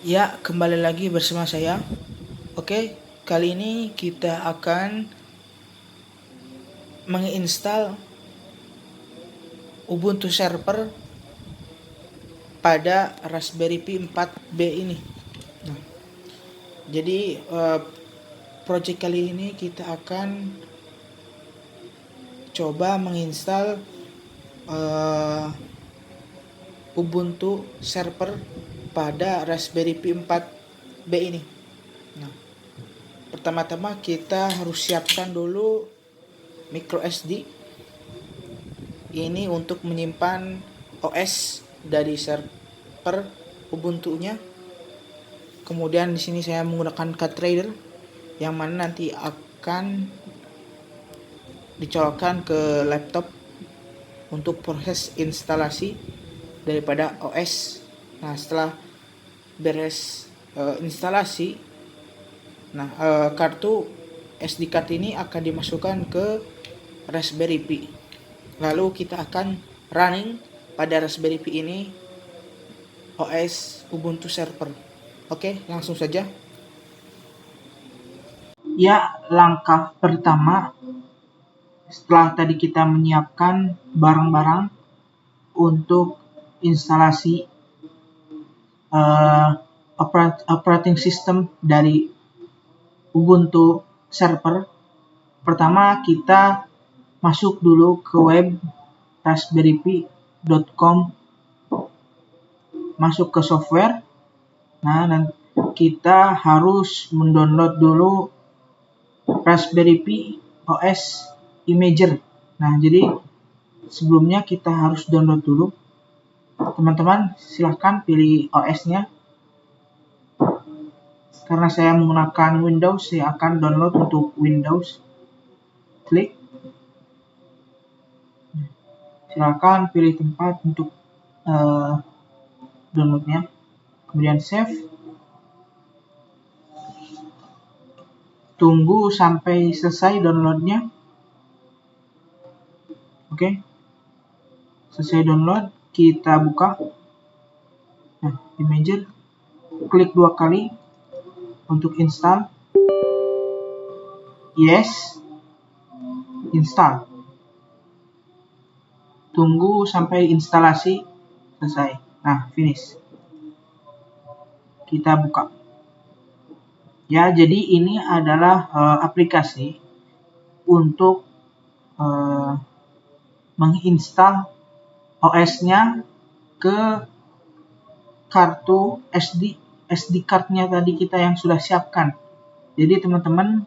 Ya, kembali lagi bersama saya. Oke, kali ini kita akan menginstal Ubuntu Server pada Raspberry Pi 4B ini. Nah, jadi project kali ini kita akan coba menginstal Ubuntu Server pada Raspberry Pi 4B ini. Nah, pertama-tama kita harus siapkan dulu micro SD ini untuk menyimpan OS dari server Ubuntu-nya. Kemudian di sini saya menggunakan CardReader yang mana nanti akan dicolokkan ke laptop untuk proses instalasi daripada OS. Nah, setelah beres instalasi, kartu SD card ini akan dimasukkan ke Raspberry Pi. Lalu kita akan running pada Raspberry Pi ini OS Ubuntu Server. Oke, langsung saja. Ya, langkah pertama setelah tadi kita menyiapkan barang-barang untuk instalasi operating system dari Ubuntu Server, pertama kita masuk dulu ke web raspberrypi.com, masuk ke software. Nah, kita harus mendownload dulu Raspberry Pi OS Imager. Nah, jadi sebelumnya kita harus download dulu. Teman-teman silahkan pilih OS-nya. Karena saya menggunakan Windows, saya akan download untuk Windows. Klik. Silahkan pilih tempat untuk downloadnya. Kemudian save. Tunggu sampai selesai downloadnya. Oke. Selesai download, kita buka. Nah, Imager. Klik 2 kali untuk install. Yes. Install. Tunggu sampai instalasi selesai. Nah, finish. Kita buka. Ya, jadi ini adalah aplikasi untuk menginstal OS-nya ke kartu SD card-nya tadi kita yang sudah siapkan. Jadi teman-teman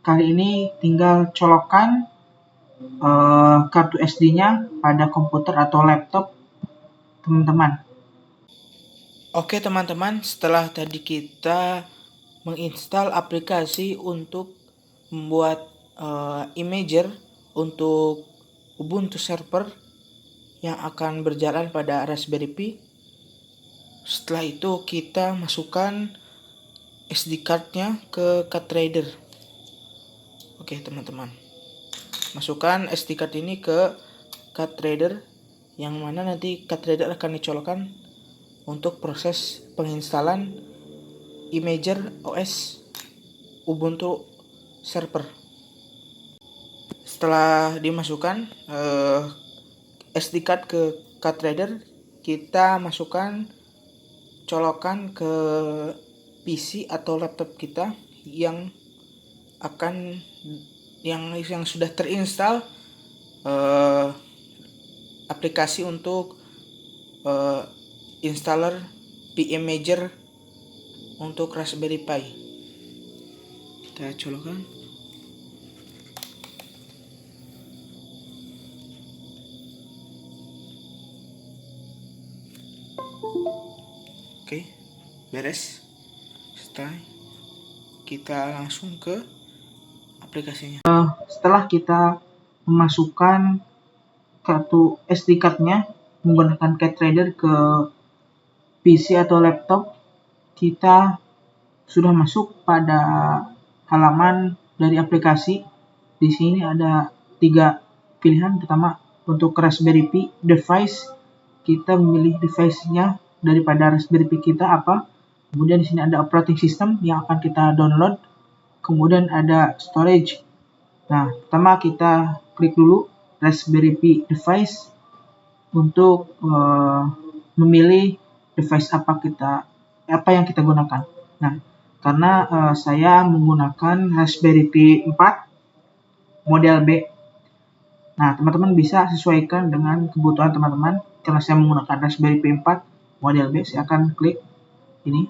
kali ini tinggal colokkan kartu SD-nya pada komputer atau laptop teman-teman. Oke teman-teman, setelah tadi kita menginstal aplikasi untuk membuat imager untuk Ubuntu Server yang akan berjalan pada Raspberry Pi. Setelah itu kita masukkan SD card-nya ke CardReader. Oke teman-teman, masukkan SD card ini ke CardReader, yang mana nanti CardReader akan dicolokkan untuk proses penginstalan imager OS Ubuntu Server. Setelah dimasukkan SD card ke CardReader, kita masukkan colokan ke PC atau laptop kita yang sudah terinstall aplikasi untuk installer PImager untuk Raspberry Pi. Kita colokkan. Oke, beres. Setelah kita langsung ke aplikasinya. Setelah kita memasukkan kartu SD card-nya menggunakan CardReader ke PC atau laptop, kita sudah masuk pada halaman dari aplikasi. Di sini ada 3 pilihan. Pertama, untuk Raspberry Pi device, kita memilih device-nya daripada Raspberry Pi kita apa. Kemudian di sini ada operating system yang akan kita download. Kemudian ada storage. Nah, pertama kita klik dulu Raspberry Pi device untuk memilih device apa yang kita gunakan. Nah, karena saya menggunakan Raspberry Pi 4 model B. Nah, teman-teman bisa sesuaikan dengan kebutuhan teman-teman. Karena saya menggunakan Raspberry Pi 4 model B, saya akan klik ini.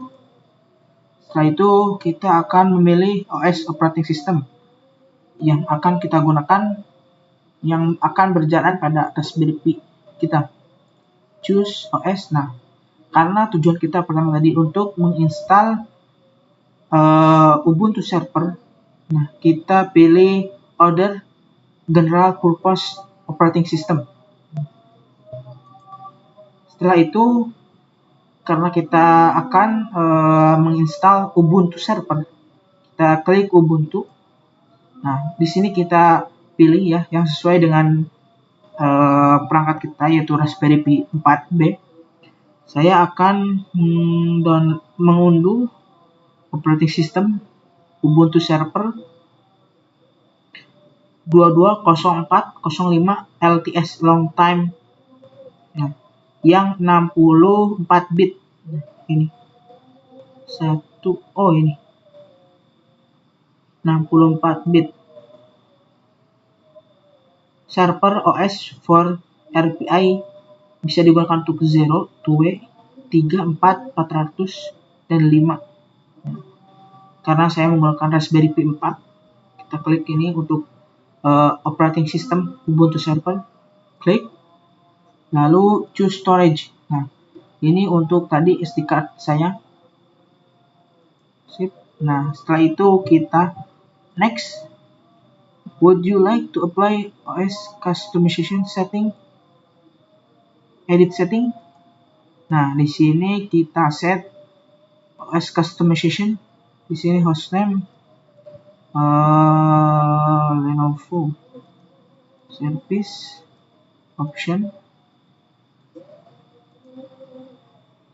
Setelah itu kita akan memilih OS operating system yang akan kita gunakan, yang akan berjalan pada Raspberry Pi kita. Choose OS. Nah, karena tujuan kita pertama tadi untuk menginstal Ubuntu Server, nah kita pilih Other General Purpose Operating System. Setelah itu, karena kita akan menginstal Ubuntu Server, kita klik Ubuntu. Nah, di sini kita pilih ya yang sesuai dengan perangkat kita, yaitu Raspberry Pi 4B. Saya akan mengunduh operating system Ubuntu Server 220405 LTS long time, nah, yang 64 bit. Nah, ini ini 64 bit server OS for RPI, bisa digunakan untuk 0, 2, 3, 4, 400, dan 5. Karena saya menggunakan Raspberry Pi 4, kita klik ini untuk operating system Ubuntu Server, klik, lalu choose storage. Nah, ini untuk tadi SD card saya. Sip. Nah, setelah itu kita next. Would you like to apply OS customization setting? Edit setting. Nah, di sini kita set OS customization. Di sini hostname Lenovo. Service option.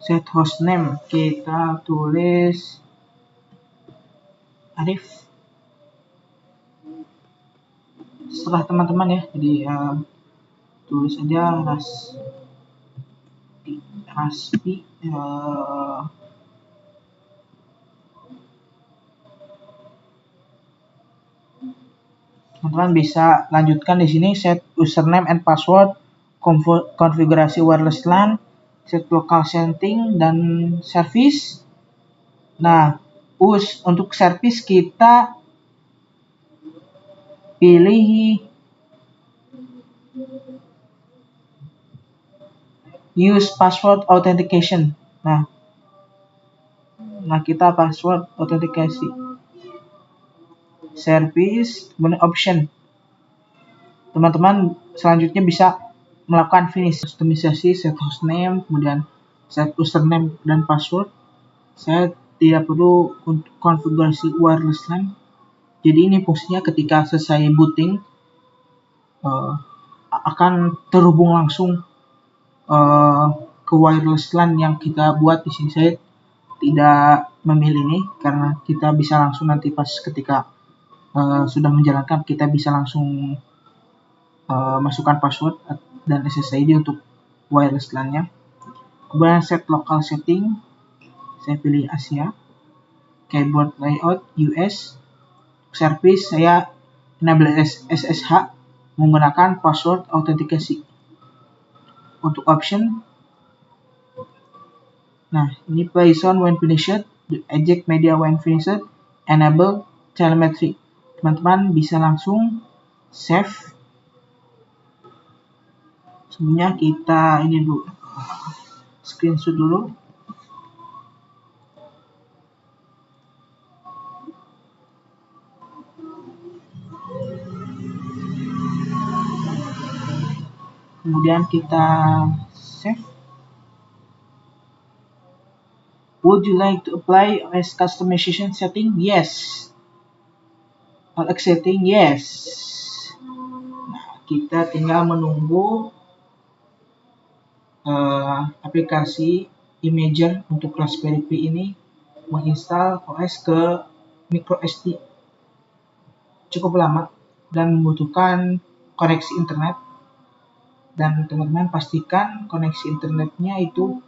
Set hostname, kita tulis Arif. Setelah teman-teman ya, jadi tulis aja Raspi. Teman-teman bisa lanjutkan di sini, set username and password, konfigurasi wireless LAN, set local setting, dan service. Nah, untuk service kita pilih use password authentication. Nah kita password authentication. Service, kemudian option. Teman-teman selanjutnya bisa melakukan finish customisasi, set hostname, kemudian set username dan password. Saya tidak perlu untuk konfigurasi wireless LAN. Jadi ini fungsinya ketika selesai booting akan terhubung langsung ke wireless LAN yang kita buat. Di sini saya tidak memilih ini karena kita bisa langsung nanti pas ketika sudah menjalankan, kita bisa langsung masukkan password dan SSID untuk wireless LAN-nya. Kemudian set local setting, saya pilih Asia. Keyboard layout US. Service saya enable SSH menggunakan password authentication. Untuk option, nah ini play sound when finished, eject media when finished, enable telemetry. Teman-teman bisa langsung save. Sebenarnya kita ini dulu screenshot dulu. Kemudian kita save. Would you like to apply OS customization setting? Yes. All accepting? Yes. Nah, kita tinggal menunggu aplikasi Imager untuk Raspberry Pi ini menginstal OS ke micro SD cukup lama dan membutuhkan koneksi internet, dan teman-teman pastikan koneksi internetnya itu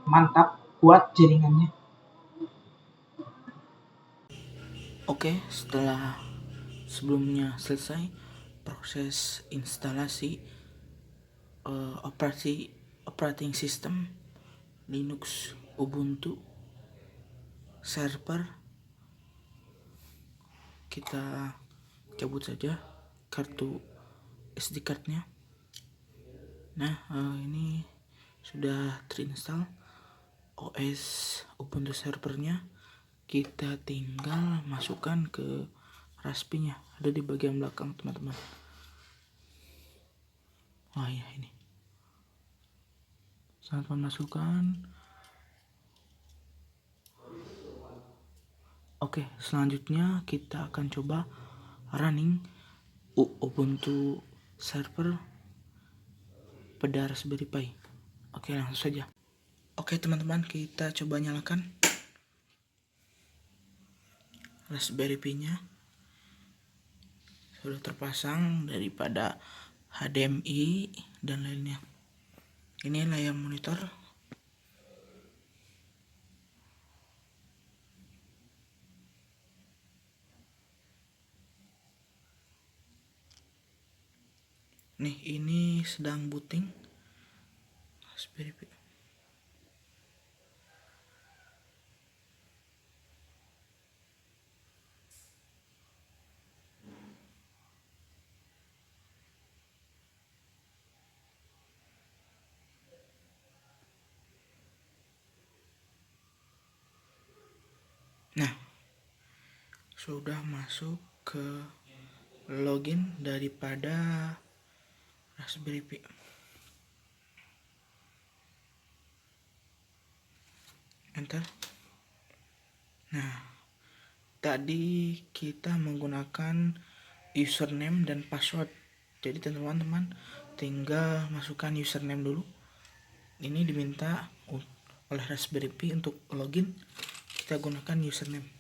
mantap, kuat jaringannya. Oke, setelah sebelumnya selesai proses instalasi operating system Linux Ubuntu server, kita cabut saja kartu SD cardnya. Nah, ini sudah terinstall OS Ubuntu servernya. Kita tinggal masukkan ke Raspi-nya, ada di bagian belakang teman-teman. Wah ya, ini saat memasukkan. Oke, selanjutnya kita akan coba running Ubuntu server pada Raspberry Pi. Oke, langsung saja. Oke teman-teman, kita coba nyalakan Raspberry Pi-nya. Sudah terpasang daripada HDMI dan lainnya. Ini layar monitor. Nih, ini sedang booting Raspberry Pi. Nah, sudah masuk ke login daripada Raspberry Pi. Enter. Nah, tadi kita menggunakan username dan password. Jadi teman-teman tinggal masukkan username dulu. Ini diminta oleh Raspberry Pi untuk login. Kita gunakan username.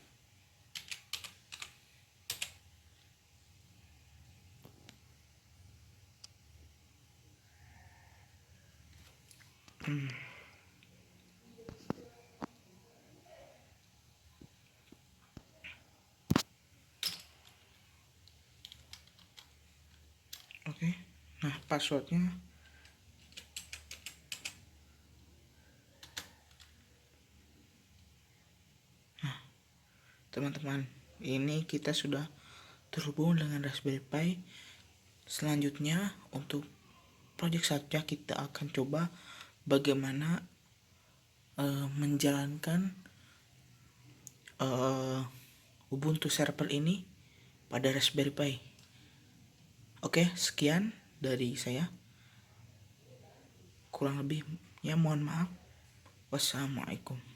Oke. Nah, passwordnya teman-teman, ini kita sudah terhubung dengan Raspberry Pi. Selanjutnya untuk project saja kita akan coba bagaimana menjalankan Ubuntu server ini pada Raspberry Pi. Oke, sekian dari saya. Kurang lebihnya mohon maaf. Wassalamualaikum.